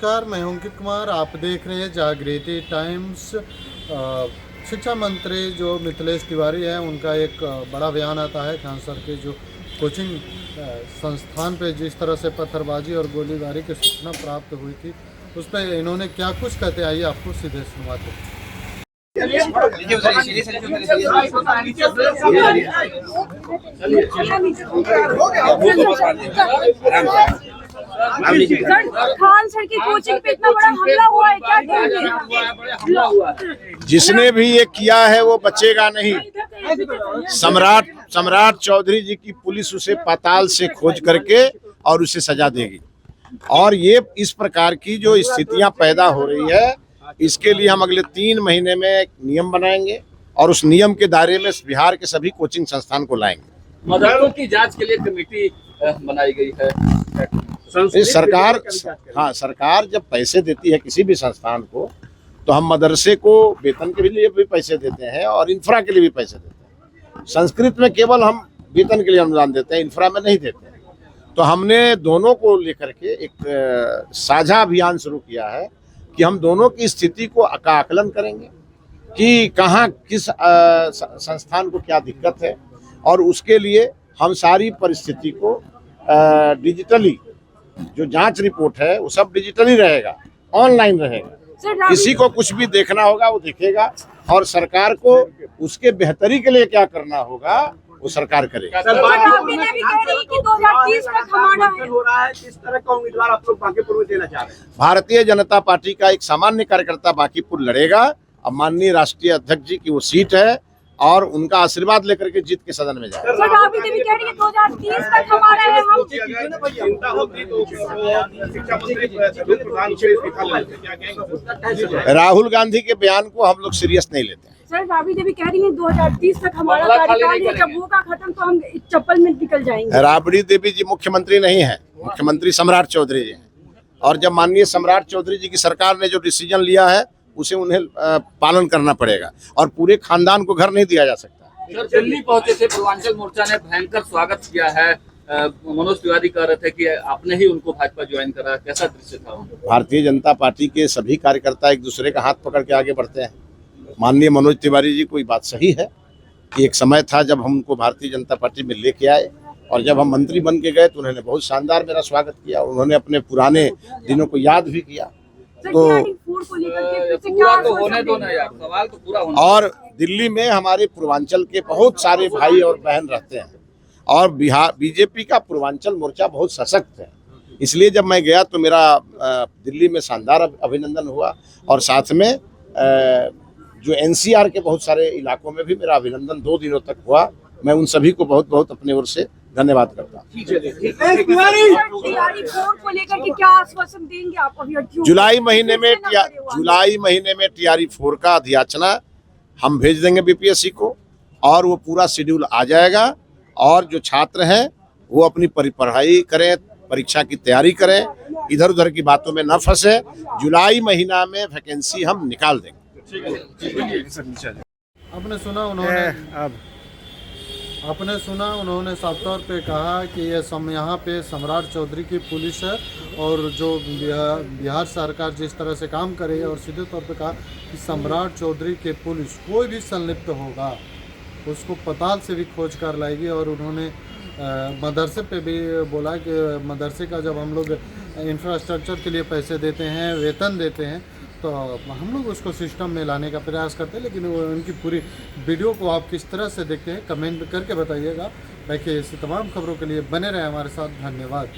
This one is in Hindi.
नमस्कार, मैं हूं अंकित कुमार। आप देख रहे हैं जागृति टाइम्स। शिक्षा मंत्री जो मिथिलेश तिवारी हैं, उनका एक बड़ा बयान आता है खान सर के जो कोचिंग संस्थान पे जिस तरह से पत्थरबाजी और गोलीबारी की सूचना प्राप्त हुई थी, उस पर इन्होंने क्या कुछ कहते, आइए आपको सीधे सुनवाते हैं। खान सर की कोचिंग पे इतना बड़ा हमला हुआ है, क्या कहेंगे? जिसने भी ये किया है वो बचेगा नहीं। सम्राट चौधरी जी की पुलिस उसे पाताल से खोज करके और उसे सजा देगी। और ये इस प्रकार की जो स्थितियां पैदा हो रही है, इसके लिए हम अगले 3 महीने में एक नियम बनाएंगे और उस नियम के दायरे में बिहार के सभी कोचिंग संस्थान को लाएंगे। मदरसों की जांच के लिए कमेटी बनाई गई है। सरकार जब पैसे देती है किसी भी संस्थान को, तो हम मदरसे को वेतन के लिए भी पैसे देते हैं और इंफ्रा के लिए भी पैसे देते हैं। संस्कृत में केवल हम वेतन के लिए अनुदान देते हैं, इंफ्रा में नहीं देते हैं। तो हमने दोनों को लेकर के एक साझा अभियान शुरू किया है कि हम दोनों की स्थिति को आकलन करेंगे कि कहाँ किस संस्थान को क्या दिक्कत है, और उसके लिए हम सारी परिस्थिति को डिजिटली, जो जांच रिपोर्ट है वो सब डिजिटली रहेगा, ऑनलाइन रहेगा। किसी को कुछ भी देखना होगा वो देखेगा, और सरकार को उसके बेहतरी के लिए क्या करना होगा वो सरकार करेगा। किस तरह का उम्मीदवार आप लोग बांकीपुर में देना चाह रहे हैं? भारतीय जनता पार्टी का एक सामान्य कार्यकर्ता बांकीपुर लड़ेगा। अब माननीय राष्ट्रीय अध्यक्ष जी की वो सीट है और उनका आशीर्वाद लेकर के जीत के सदन में जाए। राहुल गांधी के बयान को हम लोग सीरियस नहीं लेते हैं। सर, राबड़ी देवी कह रही है 2030 तक हमारा कार्यकाल है, जब वो का खत्म तो हम चप्पल में निकल जाएंगे। राबड़ी देवी जी मुख्यमंत्री नहीं है, मुख्यमंत्री सम्राट चौधरी जी हैं। और जब माननीय सम्राट चौधरी जी की सरकार ने जो डिसीजन लिया है उसे उन्हें पालन करना पड़ेगा, और पूरे खानदान को घर नहीं दिया जा सकता। सर, दिल्ली पहुंचे थे, पूर्वांचल मोर्चा ने भयंकर स्वागत किया है। मनोज तिवारी कह रहे थे कि आपने ही उनको भाजपा ज्वाइन करा, कैसा दृश्य था? भारतीय जनता पार्टी के सभी कार्यकर्ता एक दूसरे का हाथ पकड़ के आगे बढ़ते हैं। माननीय मनोज तिवारी जी, कोई बात सही है कि एक समय था जब हम उनको भारतीय जनता पार्टी में लेके आए, और जब हम मंत्री बन के गए तो उन्होंने बहुत शानदार मेरा स्वागत किया। उन्होंने अपने पुराने दिनों को याद भी किया। तो पूरा तो होने दो ना यार, सवाल तो पूरा होना। और दिल्ली में हमारे पूर्वांचल के बहुत सारे भाई और बहन रहते हैं, और बिहार बीजेपी का पूर्वांचल मोर्चा बहुत सशक्त है। इसलिए जब मैं गया तो मेरा दिल्ली में शानदार अभिनंदन हुआ, और साथ में जो एनसीआर के बहुत सारे इलाकों में भी मेरा अभिनंदन 2 दिनों तक हुआ। मैं उन सभी को बहुत बहुत अपने ओर से धन्यवाद करता हूँ। जुलाई महीने में टीआरई 4 का अध्याचना हम भेज देंगे बीपीएससी को, और वो पूरा शेड्यूल आ जाएगा। और जो छात्र हैं वो अपनी पढ़ाई करें, परीक्षा की तैयारी करें, इधर उधर की बातों में न फंसे। जुलाई महीना में वैकेंसी हम निकाल देंगे। आपने सुना उन्होंने साफ तौर पे कहा कि ये यहाँ पे सम्राट चौधरी की पुलिस है, और जो बिहार सरकार जिस तरह से काम करे, और सीधे तौर पे कहा कि सम्राट चौधरी के पुलिस कोई भी संलिप्त होगा उसको पताल से भी खोज कर लाएगी। और उन्होंने मदरसे पे भी बोला कि मदरसे का जब हम लोग इंफ्रास्ट्रक्चर के लिए पैसे देते हैं, वेतन देते हैं, तो हम लोग उसको सिस्टम में लाने का प्रयास करते हैं। लेकिन उनकी पूरी वीडियो को आप किस तरह से देखते हैं, कमेंट करके बताइएगा। बाकी ऐसी तमाम खबरों के लिए बने रहे हमारे साथ। धन्यवाद।